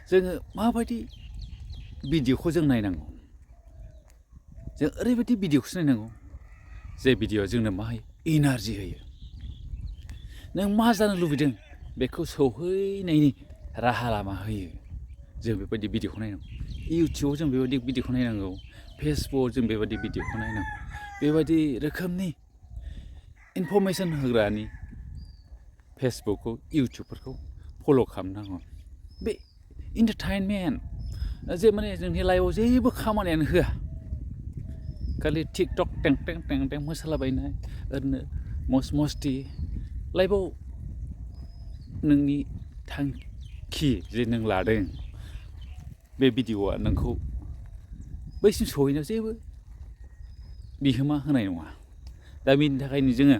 जोङो माबायदि भिडिअखौ जों नायनांगौ जों ओरैबायदि भिडिअखौसो नायनांगौ जे भिडिअआ जोंनो मा होयो एनार्जि होयो नों मा जानो लुबैदों बेखौ सौहैनायनि राहा लामा होयो जों बेबायदि भिडिअखौ नायनांगौ इउटुबाव जों बेबायदि भिडिअखौ नायनांगौ फेसबुकआव जों बेबायदि भिडिअखौ नायनांगौ बेबायदि रोखोमनि इनफरमेसन होग्रानि फेसबुकखौ इउटुबफोरखौ फल' खालामनांगौ बे इन्टारटेनमेन्ट जे माने जोंनि लाइफआव जेबो खामानियानो होआ खालि टिकटक टें टें टें टें मोसालाबायनाय ओरैनो मस्ती लाइफआव नोंनि थांखि जे नों लादों बे भिडिअआ नोंखौ बैसिम सहैनायाव जेबो बिहोमा होनाय नङा दा बेनि थाखायनो जोङो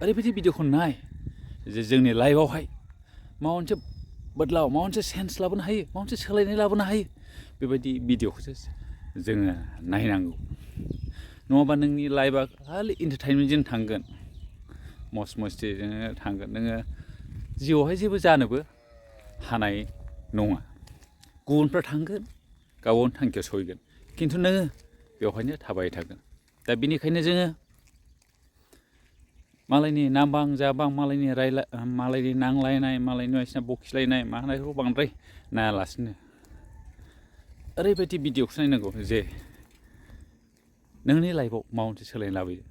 ओरैबायदि भिडिअखौ नाय जे जोंनि लाइफआवहाय माबा मोनसे बदलाव माबा मोनसे सेन्स लाबोनो हायो माबा मोनसे सोलायनाय लाबोनो हायो बेबायदि भिडिअखौसो जोङो नायनांगौ नङाबा नोंनि लाइफआ खालि इन्टारटेनमेन्टजों थांगोन मस्तिजों थांगोन नोङो जिउआवहाय जेबो जानोबो हानाय नङा गुबुनफ्रा थांगोन गावनि थांखियाव सहैगोन खिन्थु नोङो बेवहायनो थाबाय थागोन दा बेनिखायनो जोङो मालायनि नामबां जाबां मालायनि नांलायनाय मालायनि बायदिसिना बखिलायनाय मानायखौ बांद्राय नायालासिनो ओरैबायदि भिडिअखौसो नायनांगौ जे नोंनि लाइफआव माबा मोनसे सोलायनाय लाबोयो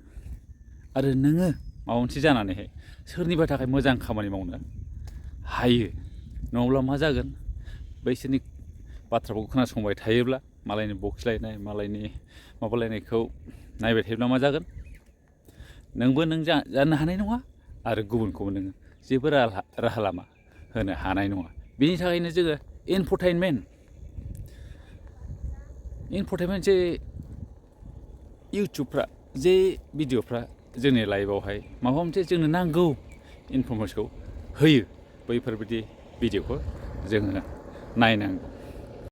आरो नोङो माबा मोनसे जानानैहाय सोरनिबा थाखाय मोजां खामानि मावनो हायो नङाब्ला मा जागोन बैसोरनि बाथ्राखौ खोनासंबाय थायोब्ला मालायनि बखिलायनाय मालायनि माबालायनायखौ नायबाय थायोब्ला मा जागोन नोंबो नों जानो हानाय नङा आरो गुबुनखौबो नोङो जेबो राहा लामा होनो हानाय नङा बिनि थाखायनो जोङो इनफरटेनमेन्ट जे इउटुबफ्रा जे भिडिअफ्रा जोंनि लाइफआवहाय माबा मोनसे जोंनो नांगौ इनफरमेसनखौ होयो बैफोरबायदि भिडिअखौ जोङो नायनांगौ